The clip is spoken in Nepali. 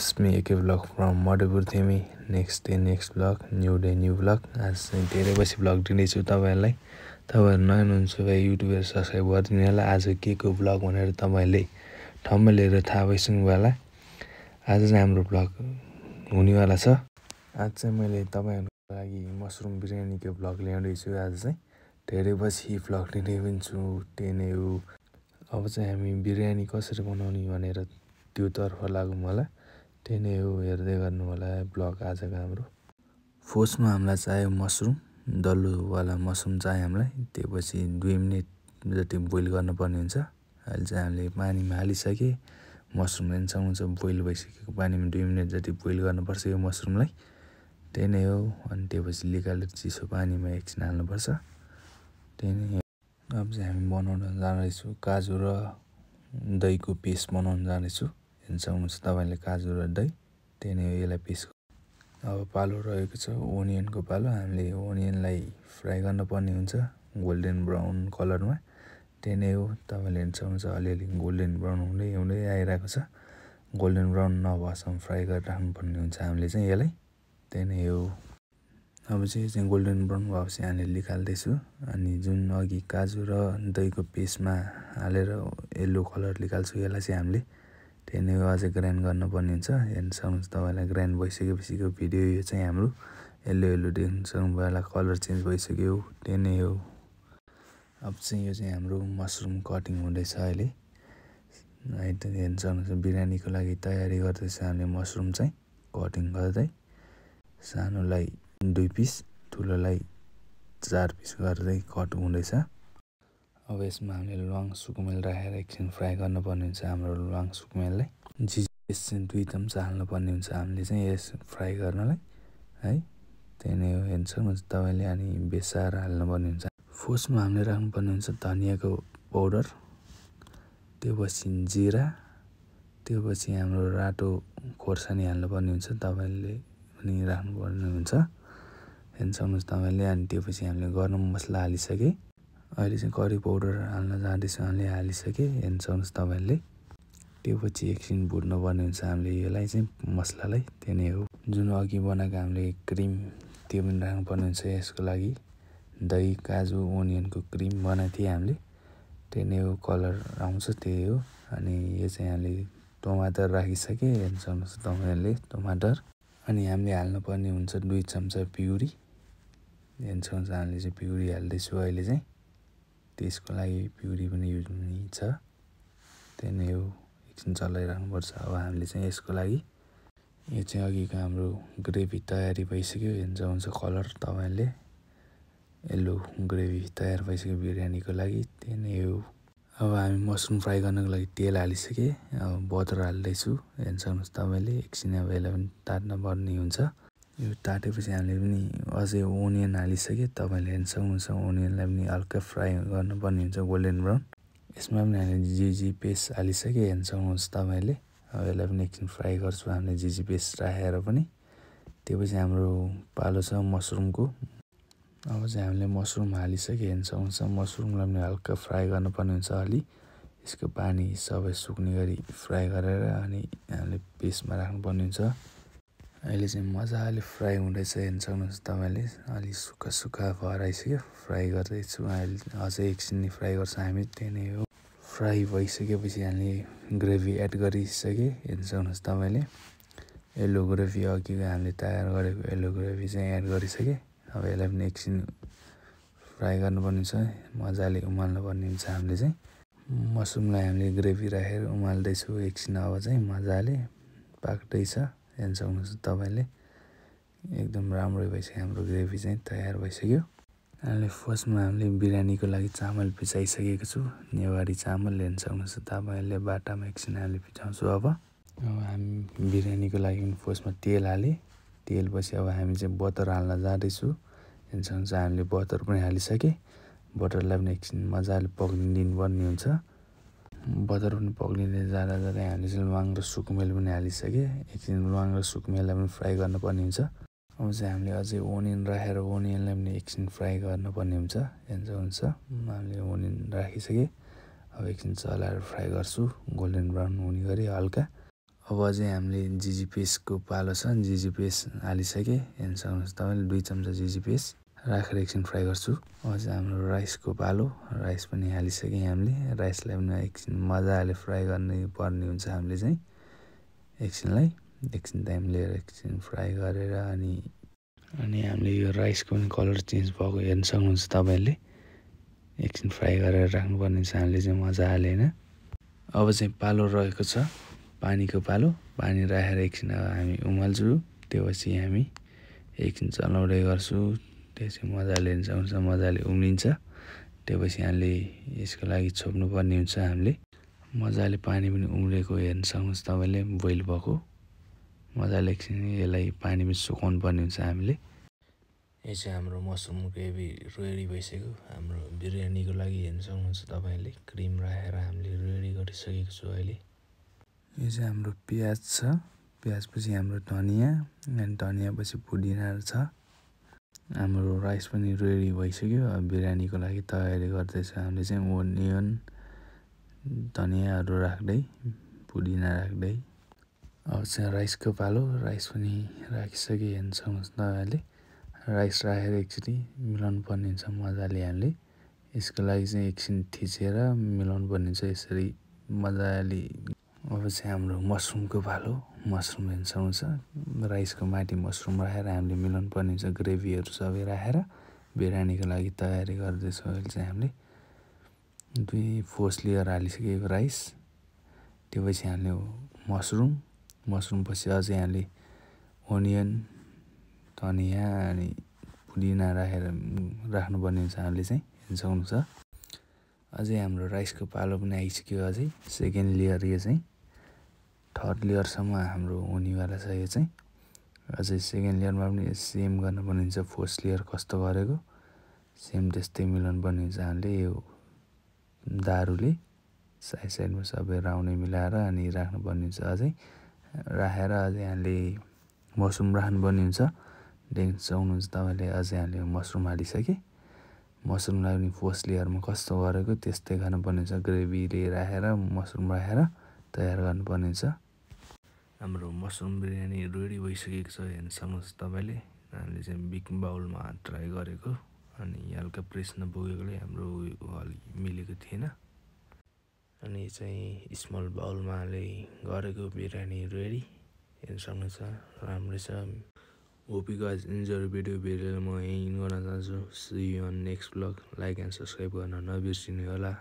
It's me AK vlog from Madhupur Themi. Next day next vlog, new day new vlog. आज चाहिँ धेरै पछि भ्लग दिँदैछु तपाईहरुलाई। तपाईहरु नयाँ हुनुहुन्छ भए युट्युबर सब्स्क्राइब गरिदिनु होला। आज के को भ्लग भनेर तपाईले थम्बनेल हेरेर थाहा भइसक्नु होला। आज चाहिँ हाम्रो भ्लग हुनेवाला छ। आज चाहिँ मैले तपाईहरुको लागि मशरुम बिरयानीको भ्लग ल्याउँदै छु। आज चाहिँ धेरै पछि भ्लग दिँदै हुन्छु। त्यही नै हो। अब चाहिँ हामी बिरयानी कसरी बनाउने भनेर त्यो तर्फ लागौं होला। त्यही नै हो, हेर्दै गर्नु होला भ्लग आजको हाम्रो। फर्स्टमा हामीलाई चाहियो मशरुम, डल्लो वाला मशरुम चाहियो हामीलाई। त्यसपछि 2 मिनेट जति बोइल गर्नुपर्ने हुन्छ। अहिले चाहिँ हामीले पानीमा हालिसके मशरुम हेर्नुहुन्छ बोइल भइसकेको पानीमा 2 मिनेट जति बोइल गर्नुपर्छ यो मशरुमलाई। त्यही नै हो। अनि त्यसपछि निकालेर चिसो पानीमा एकछिन हाल्नुपर्छ। त्यही नै हो। अब चाहिँ हामी बनाउन जाँदैछु काजु र दहीको पेस्ट बनाउन जाँदैछु। हेर्नुहुन्छ तपाईले काजु र दही। त्यही नै हो, यसलाई पेस्ट। अब पालो रहेको छ ओनियनको पालो। हामीले ओनियनलाई फ्राई गर्न पर्ने हुन्छ गोल्डन ब्राउन कलरमा। त्यही नै हो, तपाईले हेर्नुहुन्छ अलिअलि गोल्डन ब्राउन हुँदै हुँदै आइरहेको छ। गोल्डन ब्राउन नभएसम्म फ्राई गरेर राख्नु पर्ने हुन्छ हामीले चाहिँ यसलाई। त्यही नै हो। अब चाहिँ गोल्डन ब्राउन भएपछि हामीले निकाल्दैछु। अनि जुन अघि काजु र दहीको पेस्टमा हालेर येलो कलर निकाल्छु यसलाई चाहिँ हामीले। त्यही नै हो, अझै ग्राइन्ड गर्नुपर्ने हुन्छ। हेर्नुहुन्छ तपाईलाई ग्राइन्ड भइसकेपछिको भिडियो यो चाहिँ हाम्रो। येलो येलो देख्नुहुन्छ होला, कलर चेन्ज भइसक्यो। त्यही नै हो। अब चाहिँ यो चाहिँ हाम्रो मशरुम कटिङ हुँदैछ अहिले। हेर्नुहुन्छ बिरयानीको लागि तयारी गर्दैछ हामीले मशरुम चाहिँ कटिङ गर्दै। सानोलाई 2 पिस, ठुलोलाई 4 पिस गर्दै कट हुँदैछ। अब यसमा हामीले ल्वाङ सुकुमेल राखेर एकछिन फ्राई गर्नुपर्ने हुन्छ हाम्रो ल्वाङ सुकुमेललाई। जिरा चाहिँ 2 चम्चा हाल्नुपर्ने हुन्छ हामीले चाहिँ यस फ्राई गर्नलाई है। त्यही नै हो, हेर्नुहुन्छ तपाईले। अनि बेसार हाल्नुपर्ने हुन्छ। फर्स्टमा हामीले राख्नुपर्ने हुन्छ धनियाको पाउडर, त्यसपछि जिरा, त्यसपछि हाम्रो रातो खोर्सानी हाल्नुपर्ने हुन्छ। तपाईले पनि राख्नुपर्ने हुन्छ। हेर्नुहुन्छ तपाईले। अनि त्यसपछि हामीले गरम मसला हालिसके। अहिले चाहिँ करी पाउडर हाल्न जाँदैछ, हामीले हालिसके। हेर्नुहुन्छ तपाईले। त्यसपछि एकछिन भुट्नुपर्ने हुन्छ हामीले यसलाई चाहिँ मसलालाई। त्यही नै हो। जुन अघि बनाएको हामीले क्रिम त्यो पनि राख्नुपर्ने हुन्छ यसको लागि। दही काजु ओनियनको क्रिम बनाएको थिए हामीले। त्यही नै हो, कलर आउँछ त्यही हो। अनि यो चाहिँ हामीले टमाटर राखिसके। हेर्नुहुन्छ तपाईले टमाटर। अनि हामीले हाल्नुपर्ने हुन्छ 2 चम्चा प्युरी। हेर्नुहुन्छ हामीले चाहिँ प्युरी हाल्दैछु अहिले चाहिँ। त्यसको लागि प्युरी पनि युज हुन्छ। त्यही नै हो, एकछिन चलाइराख्नुपर्छ। अब हामीले चाहिँ यसको लागि यो चाहिँ अघिको हाम्रो ग्रेभी तयारी भइसक्यो। हेर्नुहुन्छ कलर तपाईले येलो ग्रेभी तयार भइसक्यो बिरयानीको लागि। त्यही नै हो। अब हामी मशरुम फ्राई गर्नको लागि तेल हालिसके। अब बटर हाल्दैछु। हेर्नुहुन्छ तपाईले। एकछिन अब यसलाई पनि तात्न पर्ने हुन्छ। यो तातेपछि हामीले पनि अझै ओनियन हालिसके। तपाईले हेर्नुहुन्छ ओनियनलाई पनि हल्का फ्राई गर्नुपर्ने हुन्छ गोल्डन ब्राउन। यसमा पनि हामीले जिजी पेस्ट हालिसके। हेर्नुहुन्छ तपाईले। अब यसलाई पनि एकछिन फ्राई गर्छु हामीले जिजी पेस्ट राखेर पनि। त्यसपछि हाम्रो पालो छ मशरुमको। अब चाहिँ हामीले मशरुम हालिसके। हेर्नुहुन्छ मशरुमलाई पनि हल्का फ्राई गर्नुपर्ने हुन्छ अलि। यसको पानी सबै सुक्ने गरी फ्राई गरेर अनि हामीले पेस्टमा राख्नुपर्ने हुन्छ। अहिले चाहिँ मजाले फ्राई हुँदैछ। हेर्नुहुन्छ तपाईले। अलि सुक्खा सुक्खा भएर आइसक्यो। फ्राई गर्दैछु अहिले, अझै एकछिन फ्राई गर्छ हामी। त्यही नै हो। फ्राई भइसकेपछि हामीले ग्रेभी एड गरिसके। हेर्नुहुन्छ तपाईले। येलो ग्रेभी अघिको हामीले तयार गरेको येलो ग्रेभी चाहिँ एड गरिसके। अब यसलाई पनि एकछिन फ्राई गर्नुपर्ने छ। मजाले उमाल्नुपर्ने हुन्छ हामीले चाहिँ। मशरुमलाई हामीले ग्रेभी राखेर उमाल्दैछु एकछिन। अब चाहिँ मजाले पाक्दैछ। हेर्नुहुन्छ तपाईले। एकदम राम्रो भइसक्यो हाम्रो ग्रेभी चाहिँ तयार भइसक्यो। हामीले फर्स्टमा हामीले बिरयानीको लागि चामल भिजाइसकेको छु। नेवारी चामल हेर्नुहुन्छ तपाईले। बाटामा एकछिन हामीले भिजाउँछु। अब हामी बिरयानीको लागि फर्स्टमा तेल हाले। तेलपछि अब हामी चाहिँ बटर हाल्न जाँदैछु। हेर्नुहुन्छ हामीले बटर पनि हालिसके। बटरलाई पनि एकछिन मजाले पक्लिदिनु पर्ने हुन्छ। बटर पनि पक्लिँदै जाँदा जाँदै हामीले चाहिँ ल्वाङ र सुकुमेल पनि हालिसके। एकछिन ल्वाङ र सुकुमेललाई पनि फ्राई गर्नुपर्ने हुन्छ। अब चाहिँ हामीले अझै ओनियन राखेर ओनियनलाई पनि एकछिन फ्राई गर्नुपर्ने हुन्छ। हेर्नुहुन्छ हामीले ओनियन राखिसके। अब एकछिन चलाएर फ्राई गर्छु गोल्डन ब्राउन हुने गरी हल्का। अब चाहिँ हामीले जिजिपिएसको पालो छ, जिजिपिएस हालिसकेँ। हेर्न सक्नुहुन्छ तपाईँले 2 चम्चा जिजिपिएस राखेर एकछिन फ्राई गर्छु। अब चाहिँ हाम्रो राइसको पालो, राइस पनि हालिसकेँ हामीले। राइसलाई पनि एकछिन मजाले फ्राई गर्नुपर्ने हुन्छ हामीले चाहिँ एकछिन टाइम लिएर एकछिन फ्राई गरेर अनि हामीले यो राइसको पनि कलर चेन्ज भएको हेर्न सक्नुहुन्छ तपाईँले। एकछिन फ्राई गरेर राख्नुपर्ने छ हामीले चाहिँ मजाले होइन। अब चाहिँ पालो रहेको छ, पानीको पालो। पानी राखेर एकछिन हामी उमाल्छु। त्योपछि हामी एकछिन चलाउँदै गर्छु। त्यसपछि मजाले हेर्न सक्नुहुन्छ मजाले उम्लिन्छ। त्योपछि हामीले यसको लागि छोप्नुपर्ने हुन्छ हामीले। मजाले पानी पनि उम्लेको हेर्न सक्नुहुन्छ तपाईँले, बोइल भएको। मजाले एकछिन यसलाई पानी पनि सुकाउनु पर्ने हुन्छ हामीले। यो चाहिँ हाम्रो मसरुम ग्रेभी रेडी भइसक्यो हाम्रो बिरयानीको लागि। हेर्न सक्नुहुन्छ तपाईँले क्रिम राखेर हामीले रेडी गरिसकेको छु अहिले। यो चाहिँ हाम्रो प्याज छ, प्याजपछि हाम्रो धनियाँ, अनि धनियाँपछि पुदिना छ। हाम्रो राइस पनि रेडी भइसक्यो। अब बिरयानीको लागि तयारी गर्दैछ हामीले चाहिँ ओनियन, धनियाँहरू राख्दै, पुदिना राख्दै। अब चाहिँ राइसको पालो, राइस पनि राखिसकेँ हेर्न सक्नुहुन्छ तपाईँले। राइस राखेर एकचोटि मिलाउनु पर्ने हुन्छ मजाले हामीले। यसको लागि चाहिँ एकछिन थिचेर मिलाउनु पर्ने हुन्छ यसरी मजाले। अब चाहिँ हाम्रो मसरुमको पालो, मसरुम हेर्न सक्नुहुन्छ। राइसको माथि मसरुम राखेर हामीले मिलाउनु पर्ने हुन्छ, ग्रेभीहरू सबै राखेर बिरयानीको लागि तयारी गर्दैछौँ अहिले चाहिँ हामीले। 4 लेयर हालिसकेको राइस, त्योपछि हामीले मसरुमपछि अझै हामीले ओनियन, धनियाँ अनि पुदिना राखेर राख्नुपर्ने हुन्छ हामीले चाहिँ हेर्न सक्नुहुन्छ। अझै हाम्रो राइसको पालो पनि आइसक्यो। अझै सेकेन्ड लेयर, यो चाहिँ थर्ड लेयरसम्म हाम्रो हुनेवाला छ यो चाहिँ। अझै सेकेन्ड लेयरमा पनि सेम गर्नुपर्ने हुन्छ, फर्स्ट लेयर कस्तो गरेको सेम त्यस्तै मिलाउनु पर्ने हुन्छ हामीले। यो दारुले साइडमा सबै राउन्डै मिलाएर अनि राख्नुपर्ने हुन्छ। अझै राखेर अझै हामीले मसरुम राख्नुपर्ने हुन्छ। देख्न सक्नुहुन्छ तपाईँले अझै हामीले मसरुम हालिसकेँ। मसरुमलाई पनि फर्स्ट लेयरमा कस्तो गरेको त्यस्तै गर्नुपर्ने हुन्छ, ग्रेभीले राखेर मसरुम राखेर तयार गर्नुपर्ने हुन्छ। हाम्रो मसरुम बिरयानी रेडी भइसकेको छ हेर्न सक्नुहुन्छ तपाईँले। हामीले चाहिँ बिग बाउलमा ट्राई गरेको अनि हल्का प्रेस नपुगेकोले हाम्रो मिलेको थिएन। अनि चाहिँ स्मल बाउलमा हामीले गरेको बिरयानी रेडी हेर्न सक्नुहुन्छ, राम्रै छ। होप यु गाइज इन्जोय भिडियोलाई म यहीँ गर्न चाहन्छु। See you on next blog. Like and subscribe गर्न नबिर्सिनु होला।